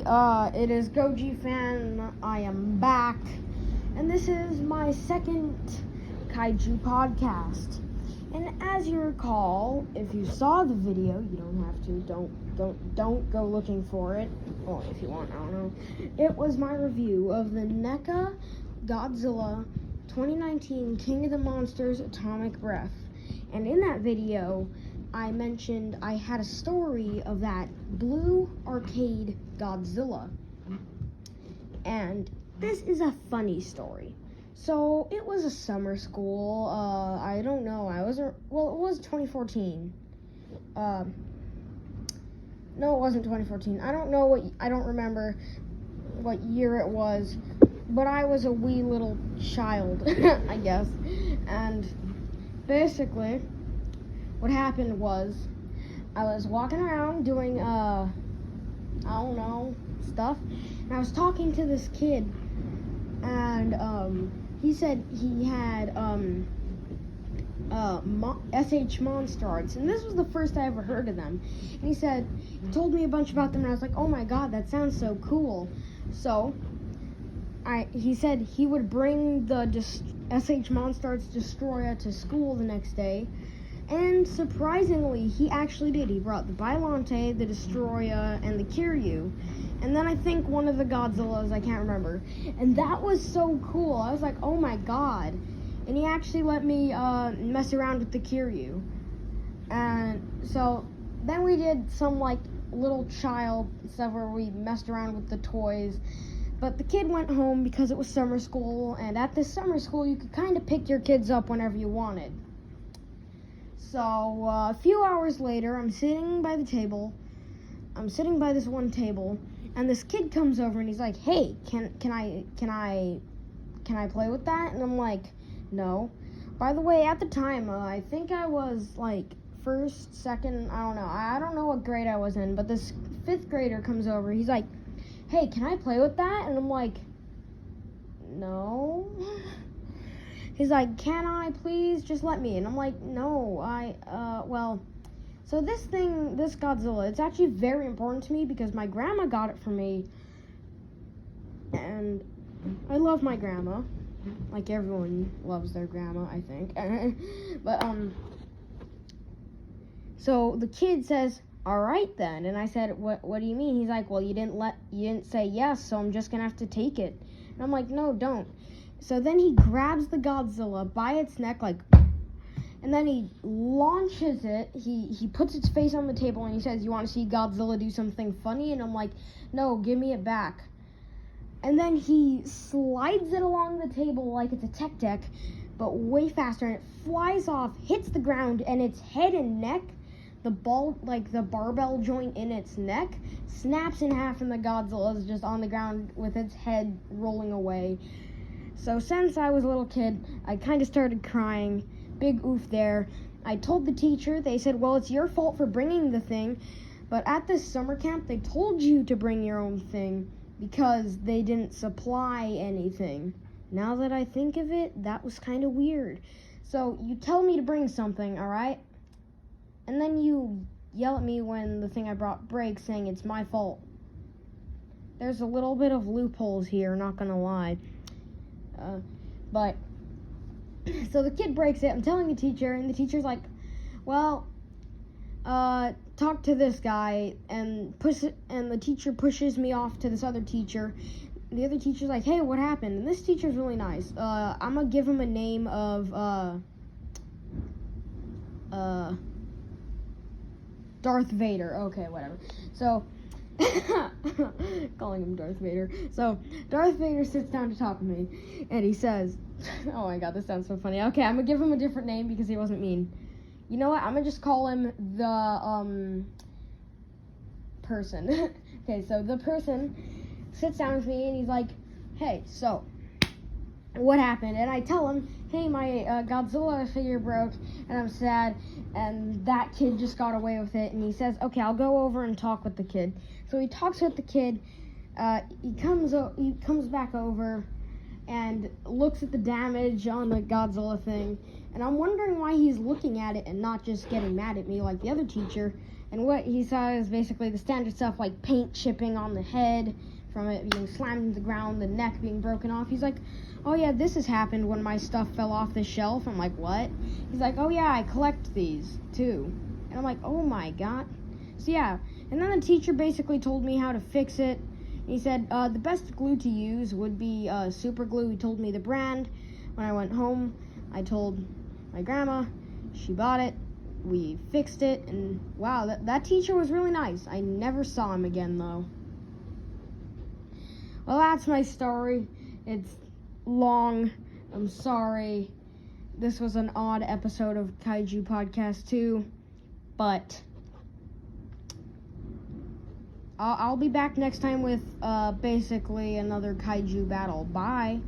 it is Goji Fan. I am back, and this is my second kaiju podcast. And as you recall, if you saw the video, you don't have to, don't go looking for it. Well, if you want, I don't know. It was my review of the NECA Godzilla 2019 King of the Monsters Atomic Breath. And in that video, I mentioned I had a story of that blue arcade Godzilla. And this is a funny story. So, it was a summer school. I don't know. It was 2014. No, it wasn't 2014. I don't remember what year it was. But I was a wee little child, I guess. And basically, what happened was, I was walking around doing, I don't know, stuff, and I was talking to this kid, and, he said he had, SH Monster Arts, and this was the first I ever heard of them, and he told me a bunch about them, and I was like, oh my god, that sounds so cool. So, he said he would bring the SH Monster Arts Destroyer to school the next day. And surprisingly, he actually did. He brought the Bylante, the Destroyer, and the Kiryu. And then I think one of the Godzillas, I can't remember. And that was so cool. I was like, oh my god. And he actually let me mess around with the Kiryu. And so then we did some like little child stuff where we messed around with the toys. But the kid went home because it was summer school. And at this summer school, you could kind of pick your kids up whenever you wanted. So, a few hours later, I'm sitting by the table. I'm sitting by this one table, and this kid comes over and he's like, "Hey, can I play with that?" And I'm like, "No." By the way, at the time, I think I was like first, second, I don't know. I don't know what grade I was in, but this 5th grader comes over. He's like, "Hey, can I play with that?" And I'm like, "No." He's like, "Can I please just let me?" And I'm like, "No, so this Godzilla, it's actually very important to me because my grandma got it for me. And I love my grandma. Like everyone loves their grandma, I think." But, so the kid says, "All right then." And I said, what do you mean?" He's like, "Well, you didn't say yes, so I'm just gonna have to take it." And I'm like, "No, don't." So then he grabs the Godzilla by its neck, and then he launches it. He puts its face on the table and he says, "You want to see Godzilla do something funny?" And I'm like, "No, give me it back." And then he slides it along the table like it's a tech deck, but way faster, and it flies off, hits the ground, and its head and neck, the barbell joint in its neck, snaps in half, and the Godzilla is just on the ground with its head rolling away. So since I was a little kid, I kind of started crying. Big oof there. I told the teacher. They said, "Well, it's your fault for bringing the thing. But at this summer camp, they told you to bring your own thing because they didn't supply anything." Now that I think of it, that was kind of weird. So you tell me to bring something, all right? And then you yell at me when the thing I brought breaks, saying it's my fault. There's a little bit of loopholes here, not gonna lie. But so the kid breaks it. I'm telling the teacher, and the teacher's like, "Well, talk to this guy," and the teacher pushes me off to this other teacher. The other teacher's like, "Hey, what happened?" And this teacher's really nice. I'm gonna give him a name of Darth Vader. Okay, whatever. So calling him Darth Vader. So Darth Vader sits down to talk to me, and he says, "Oh my god, this sounds so funny." Okay, I'm gonna give him a different name because he wasn't mean. You know what? I'm gonna just call him the person. Okay, so the person sits down with me, and he's like, "Hey, so what happened?" And I tell him, "Hey, my Godzilla figure broke, and I'm sad, and that kid just got away with it." And he says, "Okay, I'll go over and talk with the kid." So he talks with the kid. He comes back over and looks at the damage on the Godzilla thing. And I'm wondering why he's looking at it and not just getting mad at me like the other teacher. And what he saw is basically the standard stuff, like paint chipping on the head from it being slammed into the ground, the neck being broken off. He's like, oh yeah, this has happened when my stuff fell off the shelf. I'm like, what? He's like, oh yeah, I collect these too. And I'm like, oh my god. So yeah, and then the teacher basically told me how to fix it. He said the best glue to use would be super glue. He told me the brand. When I went home, I told my grandma. She bought it. We fixed it, and wow, that teacher was really nice. I never saw him again, though. Well, that's my story. It's long. I'm sorry. This was an odd episode of Kaiju Podcast 2, but I'll be back next time with basically another Kaiju battle. Bye.